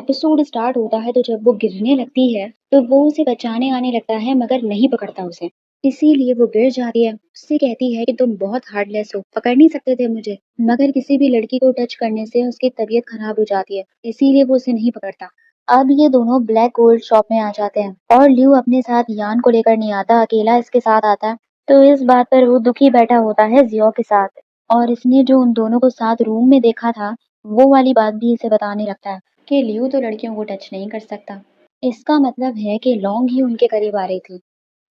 Episode start होता है तो जब वो गिरने लगती है तो वो उसे बचाने आने लगता है मगर नहीं पकड़ता उसे। इसीलिए वो गिर जाती है। उससे कहती है कि तुम बहुत हार्डलेस हो, पकड़ नहीं सकते थे मुझे। मगर किसी भी लड़की को टच करने से उसकी तबीयत खराब हो जाती है, इसीलिए वो उसे नहीं पकड़ता। अब ये दोनों ब्लैक गोल्ड शॉप में आ जाते हैं और ल्यू अपने साथ यान को लेकर नहीं आता, अकेला इसके साथ आता है। तो इस बात पर वो दुखी बैठा होता है जियो के साथ। और इसने जो उन दोनों को साथ रूम में देखा था वो वाली बात भी इसे बताने लगता है कि लियो तो लड़कियों को टच नहीं कर सकता। इसका मतलब है कि लॉन्ग ही उनके करीब आ रही थी।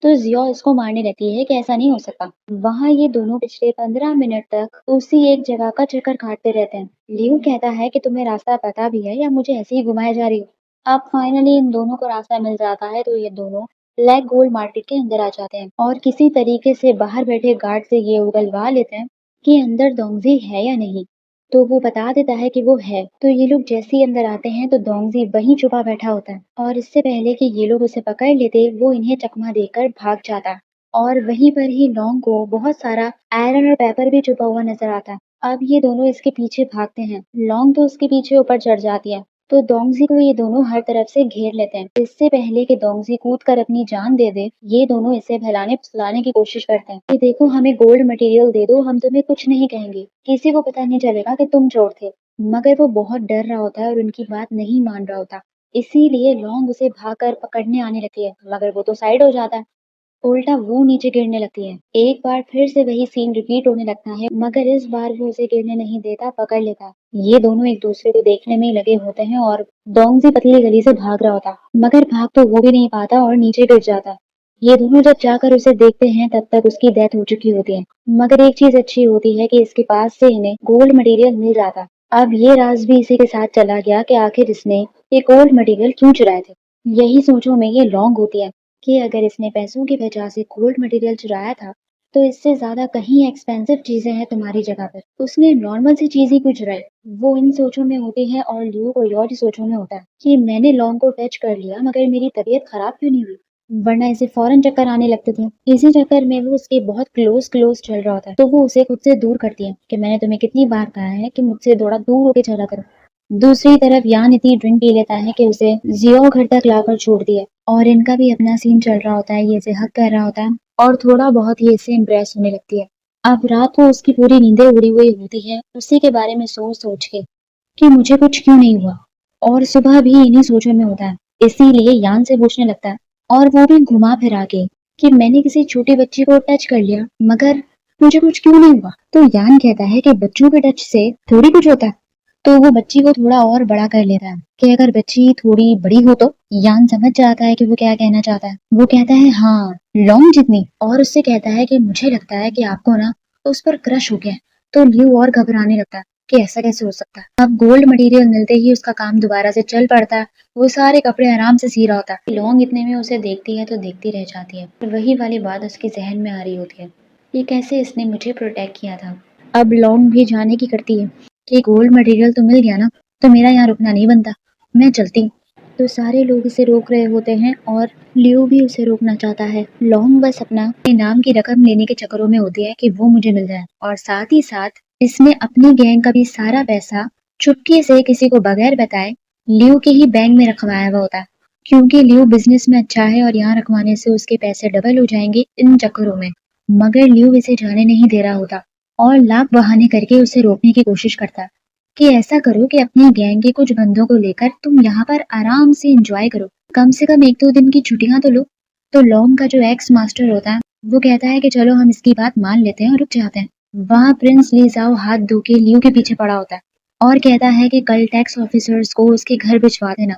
तो जियो इसको मारने लगती है कि ऐसा नहीं हो सकता। वहाँ ये दोनों पिछले 15 मिनट तक उसी एक जगह का चक्कर काटते रहते हैं। लियो कहता है कि तुम्हें रास्ता पता भी है या मुझे ऐसे ही घुमाए जा रही हो। अब फाइनली इन दोनों को रास्ता मिल जाता है तो ये दोनों ब्लैक गोल्ड मार्केट के अंदर आ जाते हैं और किसी तरीके से बाहर बैठे गार्ड से ये उगलवा लेते हैं कि अंदर दोंगजी है या नहीं। तो वो बता देता है कि वो है। तो ये लोग जैसे ही अंदर आते हैं तो दोंगजी वहीं छुपा बैठा होता है और इससे पहले कि ये लोग उसे पकड़ लेते वो इन्हें चकमा देकर भाग जाता है। और वहीं पर ही लॉन्ग को बहुत सारा आयरन और पेपर भी छुपा हुआ नजर आता है। अब ये दोनों इसके पीछे भागते हैं। लॉन्ग तो उसके पीछे ऊपर चढ़ जाती है तो दोंगजी को ये दोनों हर तरफ से घेर लेते हैं। इससे पहले कि दोंगजी कूद कर अपनी जान दे दे, ये दोनों इसे बहलाने फुसलाने की कोशिश करते हैं कि देखो हमें गोल्ड मटेरियल दे दो, हम तुम्हें कुछ नहीं कहेंगे, किसी को पता नहीं चलेगा कि तुम चोर थे। मगर वो बहुत डर रहा होता है और उनकी बात नहीं मान रहा होता। इसीलिए लॉन्ग उसे भागकर पकड़ने आने लगती है मगर वो तो साइड हो जाता है। उल्टा वो नीचे गिरने लगती है। एक बार फिर से वही सीन रिपीट होने लगता है मगर इस बार वो उसे गिरने नहीं देता, पकड़ लेता है। ये दोनों एक दूसरे को देखने में ही लगे होते हैं और दोंगजी पतली गली से भाग रहा होता है मगर भाग तो वो भी नहीं पाता और नीचे गिर जाता है। ये दोनों जब जाकर उसे देखते हैं तब तक उसकी डेथ हो चुकी होती है। मगर एक चीज अच्छी होती है कि इसके पास से इन्हें गोल्ड मटेरियल मिल जाता। अब ये राज भी इसी के साथ चला गया कि आखिर इसने ये गोल्ड मटेरियल क्यों चुराए थे। यही सोचों में ये लॉन्ग होती है कि अगर इसने पैसों की वजह से गोल्ड मटेरियल चुराया था तो इससे ज्यादा कहीं एक्सपेंसिव चीजें हैं तुम्हारी जगह पर। उसने नॉर्मल सी चीज ही क्यों चुराई। वो इन सोचों में होती है और लियो कोई और ही सोचों में होता है कि मैंने लॉन्ग को टच कर लिया मगर मेरी तबीयत खराब क्यों नहीं हुई, वरना इसे फौरन चक्कर आने लगते थे। इसी चक्कर में वो उसके बहुत क्लोज क्लोज चल रहा होता है तो वो उसे खुद से दूर करती है कि मैंने तुम्हें कितनी बार कहा है कि मुझसे थोड़ा दूर होके चला करो। दूसरी तरफ यान इतनी ड्रिंक पी लेता है कि उसे जियो घर तक लाकर छोड़ दिया और इनका भी अपना सीन चल रहा होता है। ये इसे हक कर रहा होता है और थोड़ा बहुत ये इससे इम्प्रेस होने लगती है। अब रात को उसकी पूरी नींदें उड़ी हुई होती है उसी के बारे में सोच सोच के कि मुझे कुछ क्यों नहीं हुआ। और सुबह भी इन्हीं सोचों में होता है, इसीलिए यान से पूछने लगता है और वो भी घुमा फिरा के कि मैंने किसी छोटी बच्ची को टच कर लिया मगर मुझे कुछ क्यों नहीं हुआ। तो यान कहता है कि बच्चों के टच से थोड़ी कुछ होता है। तो वो बच्ची को थोड़ा और बड़ा कर लेता है कि अगर बच्ची थोड़ी बड़ी हो तो। यान समझ जाता है कि वो क्या कहना चाहता है। वो कहता है हाँ, लॉन्ग जितनी। और उससे कहता है कि मुझे लगता है कि आपको ना उस पर क्रश हो गया है। तो ल्यू और घबराने लगता है कि ऐसा कैसे हो सकता है। अब गोल्ड मटेरियल मिलते ही उसका काम दोबारा से चल पड़ता है। वो सारे कपड़े आराम से सी रहा होता है। लॉन्ग इतने में उसे देखती है तो देखती रह जाती है। वही वाली बात उसके जहन में आ रही होती है, ये कैसे इसने मुझे प्रोटेक्ट किया था। अब लॉन्ग भी जाने की करती है कि गोल्ड मटेरियल तो मिल गया ना, तो मेरा यहाँ रुकना नहीं बनता, मैं चलती हूँ। तो सारे लोग इसे रोक रहे होते हैं और लियो भी उसे रोकना चाहता है। लॉन्ग बस अपना इनाम की रकम लेने के चक्करों में होती है कि वो मुझे मिल जाए और साथ ही साथ इसने अपनी गैंग का भी सारा पैसा चुपके से किसी को बगैर बताए लियो के ही बैंक में रखवाया हुआ होता है। क्योंकि लियो बिजनेस में अच्छा है और यहाँ रखवाने से उसके पैसे डबल हो जाएंगे इन चक्करों में। मगर लियो इसे जाने नहीं दे रहा होता और लाख बहाने करके उसे रोकने की कोशिश करता कि ऐसा करो कि अपनी गैंग के कुछ बंदों को लेकर तुम यहाँ पर आराम से एंजॉय करो, कम से कम एक दो दिन की छुट्टियां तो लो। तो लॉन्ग का जो एक्स मास्टर होता है वो कहता है कि चलो हम इसकी बात मान लेते हैं और रुक जाते हैं। वहाँ प्रिंस लीजाओ हाथ धो के लियो के पीछे पड़ा होता है और कहता है कि कल टैक्स ऑफिसर्स को उसके घर भिजवा देना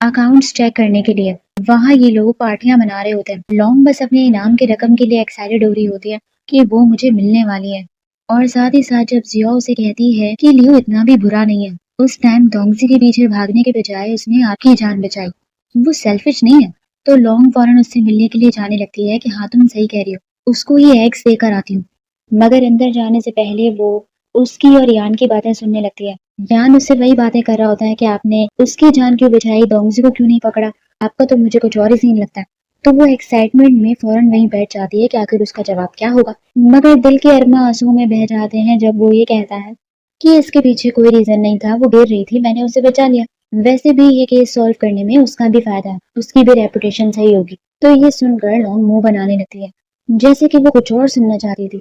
अकाउंट्स चेक करने के लिए। वहाँ ये लोग पार्टियां मना रहे होते हैं। लॉन्ग बस अपने इनाम की रकम के लिए एक्साइटेड हो रही होती है कि वो मुझे मिलने वाली है। और साथ ही साथ जब जियो उसे कहती है कि लियो इतना भी बुरा नहीं है, उस टाइम दोंगजी के पीछे भागने के बजाय उसने आपकी जान बचाई, वो सेल्फिश नहीं है। तो लॉन्ग फौरन उससे मिलने के लिए जाने लगती है कि हाँ तुम सही कह रही हो, उसको ये एग्स देकर आती हूँ। मगर अंदर जाने से पहले वो उसकी और यान की बातें सुनने लगती है। यान उससे वही बातें कर रहा होता है कि आपने उसकी जान क्यों बचाई, दोंगजी को क्यों नहीं पकड़ा, आपका तो मुझे कुछ और ही सीन लगता है। तो वो एक्साइटमेंट में फौरन वहीं बैठ जाती है कि आखिर उसका जवाब क्या होगा। मगर दिल के अरमा आंसुओं में बह जाते हैं जब वो ये कहता है कि इसके पीछे कोई रीजन नहीं था, वो गिर रही थी, मैंने उसे बचा लिया। वैसे भी ये केस सॉल्व करने में उसका भी फायदा है, उसकी भी रेपुटेशन सही होगी। तो ये सुनकर लॉन्ग मुंह बनाने लगती है, जैसे कि वो कुछ और सुनना चाहती थी।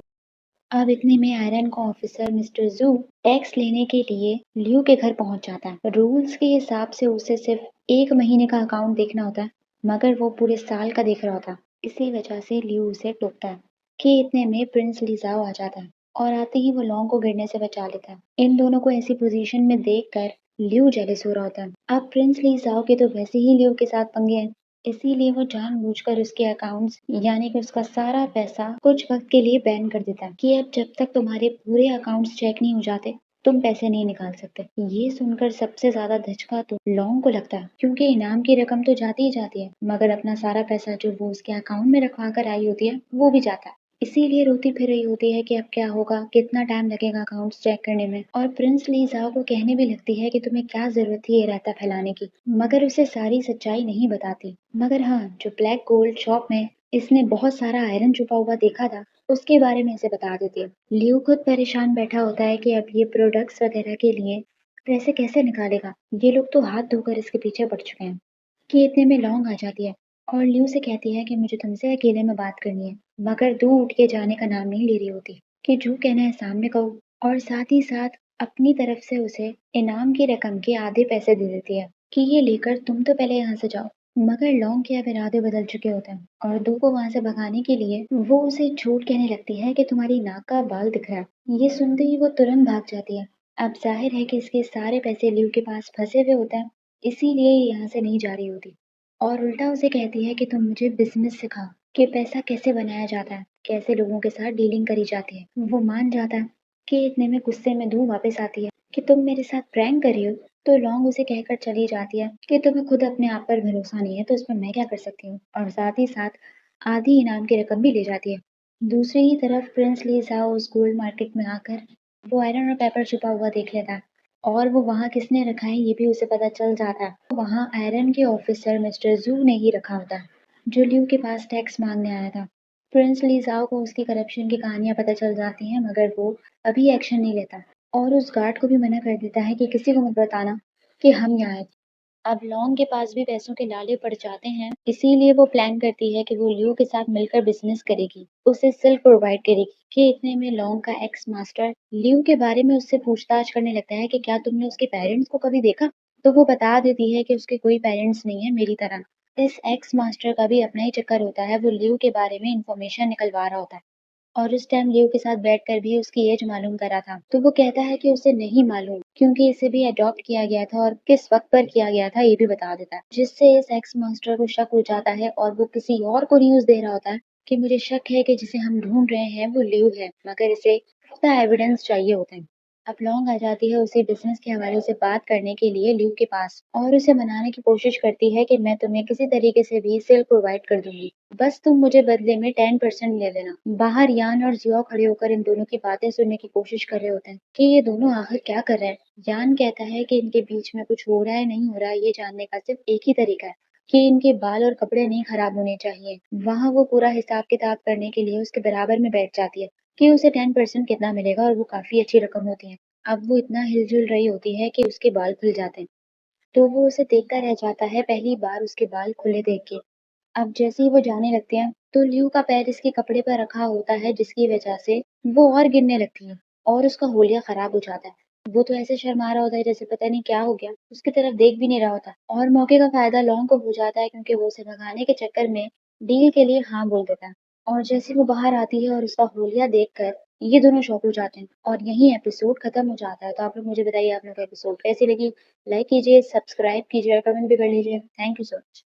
अब इतने में आयरन का ऑफिसर मिस्टर जू टैक्स लेने के लिए लियो के घर पहुंच जाता है। रूल्स के हिसाब से उसे सिर्फ 1 महीने का अकाउंट देखना होता है, मगर वो पूरे साल का देख रहा होता है। इसी वजह से लियो उसे टोकता है कि इतने में प्रिंस लिजाओ आ जाता है और आते ही वो लॉन्ग को गिरने से बचा लेता है। इन दोनों को ऐसी पोजीशन में देखकर लियो जेलस हो रहा होता है। अब प्रिंस लिजाओ के तो वैसे ही लियो के साथ पंगे हैं, इसीलिए वो जानबूझकर उसके अकाउंट्स यानी कि उसका सारा पैसा कुछ वक्त के लिए बैन कर देता है कि अब जब तक तुम्हारे पूरे अकाउंट्स चेक नहीं हो जाते तुम पैसे नहीं निकाल सकते। ये सुनकर सबसे ज्यादा धचका तो लॉन्ग को लगता है, क्योंकि इनाम की रकम तो जाती ही जाती है, मगर अपना सारा पैसा जो वो उसके अकाउंट में रखवा कर आई होती है वो भी जाता है। इसीलिए रोती फिर रही होती है कि अब क्या होगा, कितना टाइम लगेगा अकाउंट्स चेक करने में। और प्रिंस ली जाओ को कहने भी लगती है कि तुम्हें क्या जरूरत थी ये रायता फैलाने की, मगर उसे सारी सच्चाई नहीं बताती। मगर हाँ, जो ब्लैक गोल्ड शॉप में इसने बहुत सारा आयरन छुपा हुआ देखा था उसके बारे में इसे बता देती है। लियो खुद परेशान बैठा होता है कि अब ये प्रोडक्ट्स वगैरह के लिए पैसे कैसे निकालेगा, ये लोग तो हाथ धोकर इसके पीछे पड़ चुके हैं। कि इतने में लौंग आ जाती है और लियो से कहती है कि मुझे तुमसे अकेले में बात करनी है, मगर दूर उठ के जाने का नाम नहीं ले रही होती कि जो कहना है सामने कहो। और साथ ही साथ अपनी तरफ से उसे इनाम की रकम के आधे पैसे दे देती है कि ये लेकर तुम तो पहले यहाँ से जाओ। मगर लौंग के अब इरादे बदल चुके होते हैं और दो को वहां से भगाने के लिए वो उसे झूठ कहने लगती है कि तुम्हारी नाक का बाल दिख रहा है। ये सुनते ही वो तुरंत भाग जाती है। अब जाहिर है कि इसके सारे पैसे लियो के पास फंसे हुए होते हैं, इसीलिए ये यहाँ से नहीं जा रही होती और उल्टा उसे कहती है कि तुम मुझे बिजनेस सिखाओ कि पैसा कैसे बनाया जाता है, कैसे लोगों के साथ डीलिंग करी जाती है। वो मान जाता है कि इतने में गुस्से में धूम वापस आती है कि तुम मेरे साथ प्रैंक कर रही हो। तो लॉन्ग उसे कहकर चली जाती है कि तुम्हें खुद अपने आप पर भरोसा नहीं है तो इसमें मैं क्या कर सकती हूँ, और साथ ही साथ आधी इनाम की रकम भी ले जाती है। दूसरी ही तरफ प्रिंस ली जाओ उस गोल्ड मार्केट में आकर वो आयरन और पेपर छुपा हुआ देख लेता है और वो वहाँ किसने रखा है ये भी उसे पता चल जाता है। वहाँ आयरन के ऑफिसर मिस्टर जू ने ही रखा होता है, जो लियू के पास टैक्स मांगने आया था। प्रिंस लीजाओ को उसकी करप्शन की कहानियां पता चल जाती हैं, मगर वो अभी एक्शन नहीं लेता और उस गार्ड को भी मना कर देता है कि किसी को मत बताना कि हम यहाँ आए। अब लॉन्ग के पास भी पैसों के लाले पड़ जाते हैं, इसीलिए वो प्लान करती है कि वो लियो के साथ मिलकर बिजनेस करेगी, उसे सिल्क प्रोवाइड करेगी। कि इतने में लॉन्ग का एक्स मास्टर लियो के बारे में उससे पूछताछ करने लगता है कि क्या तुमने उसके पेरेंट्स को कभी देखा। तो वो बता देती है कि उसके कोई पेरेंट्स नहीं है मेरी तरह। इस एक्स मास्टर का भी अपना ही चक्कर होता है, वो लियो के बारे में इंफॉर्मेशन निकलवा रहा होता है और उस टाइम लियो के साथ बैठकर भी उसकी एज मालूम करा था। तो वो कहता है कि उसे नहीं मालूम क्योंकि इसे भी अडॉप्ट किया गया था और किस वक्त पर किया गया था ये भी बता देता है, जिससे इस एक्स मास्टर को शक हो जाता है और वो किसी और को न्यूज दे रहा होता है कि मुझे शक है कि जिसे हम ढूंढ रहे हैं वो लियो है, मगर इसे पुख्ता एविडेंस चाहिए होते हैं। अब लॉन्ग आ जाती है उसे बिजनेस के हवाले से बात करने के लिए लियो के पास और उसे मनाने की कोशिश करती है कि मैं तुम्हें किसी तरीके से भी सेल प्रोवाइड कर दूंगी, बस तुम मुझे बदले में 10% ले लेना। बाहर यान और जियो खड़े होकर इन दोनों की बातें सुनने की कोशिश कर रहे होते हैं कि ये दोनों आखिर क्या कर रहे हैं। यान कहता है कि इनके बीच में कुछ हो रहा है नहीं हो रहा है ये जानने का सिर्फ एक ही तरीका है कि इनके बाल और कपड़े नहीं खराब होने चाहिए। वहां वो पूरा हिसाब किताब करने के लिए उसके बराबर में बैठ जाती है कि उसे 10% कितना मिलेगा और वो काफी अच्छी रकम होती है। अब वो इतना हिलजुल रही होती है कि उसके बाल खुल जाते हैं, तो वो उसे देखता रह जाता है, पहली बार उसके बाल खुले देख के। अब जैसे ही वो जाने लगते हैं तो लियू का पैर इसके कपड़े पर रखा होता है, जिसकी वजह से वो और गिरने लगती है और उसका होलिया खराब हो जाता है। वो तो ऐसे शर्मा रहा होता है जैसे पता नहीं क्या हो गया, उसकी तरफ देख भी नहीं रहा होता और मौके का फायदा लॉन्ग को हो जाता है क्योंकि वो उसे भगाने के चक्कर में डील के लिए हाँ बोल देता है। और जैसे वो बाहर आती है और उसका होलिया देखकर ये दोनों शॉक हो जाते हैं और यही एपिसोड खत्म हो जाता है। तो आप लोग मुझे बताइए आप लोग को एपिसोड कैसी लगी। लाइक कीजिए, सब्सक्राइब कीजिए और कमेंट भी कर लीजिए। Thank you so much.